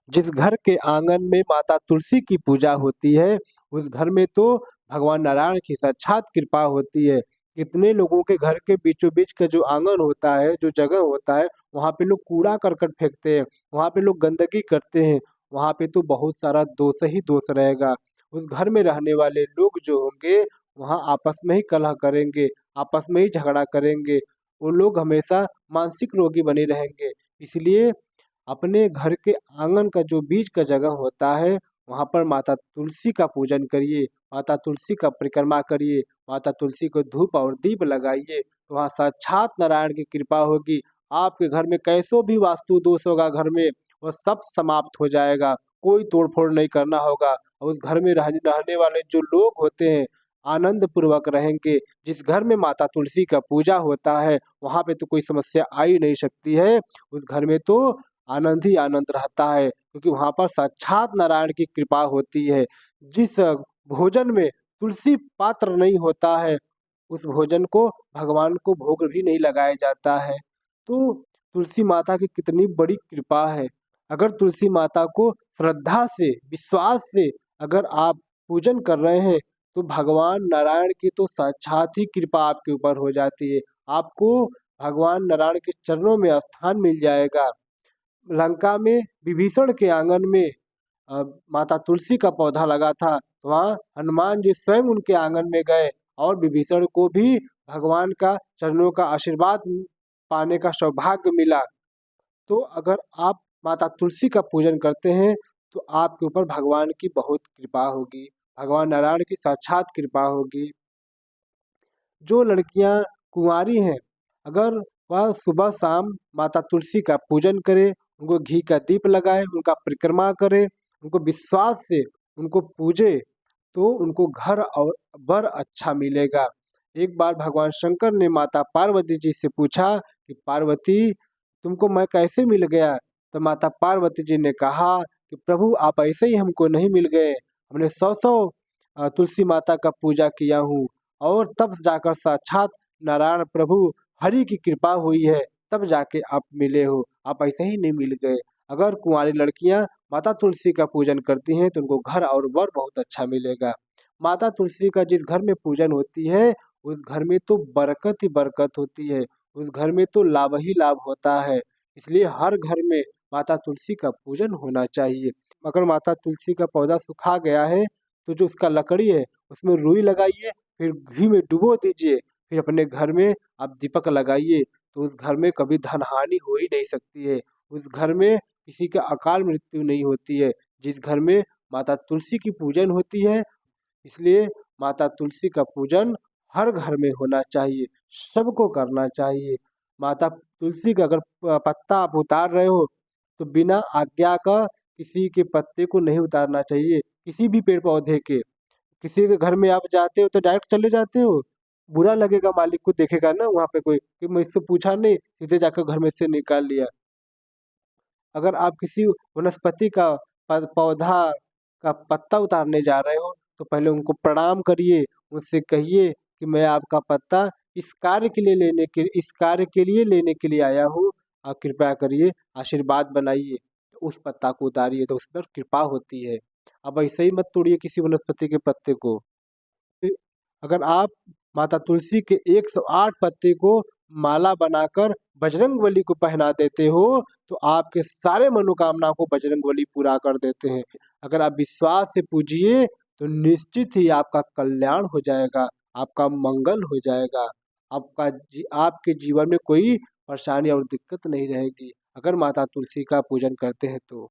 जिस घर के आंगन में माता तुलसी की पूजा होती है, उस घर में तो भगवान नारायण की साक्षात कृपा होती है। कितने लोगों के घर के बीचों बीच का जो आंगन होता है, जो जगह होता है, वहाँ पे लोग कूड़ा करकट फेंकते हैं, वहाँ पे लोग गंदगी करते हैं, वहाँ पे तो बहुत सारा दोष ही दोष रहेगा। उस घर में रहने वाले लोग जो होंगे, वहाँ आपस में ही कलह करेंगे, आपस में ही झगड़ा करेंगे। वो लोग हमेशा मानसिक रोगी बने रहेंगे। इसलिए अपने घर के आंगन का जो बीच का जगह होता है, वहाँ पर माता तुलसी का पूजन करिए, माता तुलसी का परिक्रमा करिए, माता तुलसी को धूप और दीप लगाइए, तो वहाँ साक्षात नारायण की कृपा होगी। आपके घर में कैसो भी वास्तु दोष होगा घर में, वह सब समाप्त हो जाएगा। कोई तोड़ फोड़ नहीं करना होगा और उस घर में रहने वाले जो लोग होते हैं, आनंद पूर्वक रहेंगे। जिस घर में माता तुलसी का पूजा होता है, वहाँ पे तो कोई समस्या आ ही नहीं सकती है। उस घर में तो आनंद ही आनंद रहता है, क्योंकि वहाँ पर साक्षात नारायण की कृपा होती है। जिस भोजन में तुलसी पात्र नहीं होता है, उस भोजन को भगवान को भोग भी नहीं लगाया जाता है। तो तुलसी माता की कितनी बड़ी कृपा है। अगर तुलसी माता को श्रद्धा से, विश्वास से अगर आप पूजन कर रहे हैं, तो भगवान नारायण की तो साक्षात ही कृपा आपके ऊपर हो जाती है। आपको भगवान नारायण के चरणों में स्थान मिल जाएगा। लंका में विभीषण के आंगन में माता तुलसी का पौधा लगा था, तो वहाँ हनुमान जी स्वयं उनके आंगन में गए और विभीषण को भी भगवान का चरणों का आशीर्वाद पाने का सौभाग्य मिला। तो अगर आप माता तुलसी का पूजन करते हैं, तो आपके ऊपर भगवान की बहुत कृपा होगी, भगवान नारायण की साक्षात कृपा होगी। जो लड़कियां कुंवारी हैं, अगर वह सुबह शाम माता तुलसी का पूजन करे, उनको घी का दीप लगाए, उनका परिक्रमा करे, उनको विश्वास से उनको पूजे, तो उनको घर और वर अच्छा मिलेगा। एक बार भगवान शंकर ने माता पार्वती जी से पूछा कि पार्वती, तुमको मैं कैसे मिल गया? तो माता पार्वती जी ने कहा कि प्रभु, आप ऐसे ही हमको नहीं मिल गए, हमने सौ सौ तुलसी माता का पूजा किया हूँ, और तब जाकर साक्षात नारायण प्रभु हरि की कृपा हुई है, तब जाके आप मिले हो, आप ऐसे ही नहीं मिल गए। अगर कुंवारी लड़कियां माता तुलसी का पूजन करती हैं, तो उनको घर और वर बहुत अच्छा मिलेगा। माता तुलसी का जिस घर में पूजन होती है, उस घर में तो बरकत ही बरकत होती है, उस घर में तो लाभ ही लाभ होता है। इसलिए हर घर में माता तुलसी का पूजन होना चाहिए। अगर माता तुलसी का पौधा सुखा गया है, तो जो उसका लकड़ी है, उसमें रुई लगाइए, फिर घी में डुबो दीजिए, फिर अपने घर में आप दीपक लगाइए, तो उस घर में कभी धन हानि हो ही नहीं सकती है। उस घर में किसी का अकाल मृत्यु नहीं होती है, जिस घर में माता तुलसी की पूजन होती है। इसलिए माता तुलसी का पूजन हर घर में होना चाहिए, सबको करना चाहिए। माता तुलसी का अगर पत्ता आप उतार रहे हो, तो बिना आज्ञा का किसी के पत्ते को नहीं उतारना चाहिए, किसी भी पेड़ पौधे के। किसी के घर में आप जाते हो तो डायरेक्ट चले जाते हो, बुरा लगेगा, मालिक को देखेगा ना वहाँ पे कोई कि मैं इससे पूछा नहीं, सीधे जाकर घर में से निकाल लिया। अगर आप किसी वनस्पति का पौधा का पत्ता उतारने जा रहे हो, तो पहले उनको प्रणाम करिए, उससे कहिए कि मैं आपका पत्ता इस कार्य के लिए लेने के लिए आया हूँ, आप कृपया करिए, आशीर्वाद बनाइए। तो उस पत्ता को उतारिए, तो उस पर कृपा होती है। अब ऐसे ही मत तोड़िए किसी वनस्पति के पत्ते को। अगर आप माता तुलसी के 108 पत्ते को माला बनाकर बजरंगबली को पहना देते हो, तो आपके सारे मनोकामना को बजरंगबली पूरा कर देते हैं। अगर आप विश्वास से पूजिए, तो निश्चित ही आपका कल्याण हो जाएगा, आपका मंगल हो जाएगा, आपके जीवन में कोई परेशानी और दिक्कत नहीं रहेगी, अगर माता तुलसी का पूजन करते हैं तो।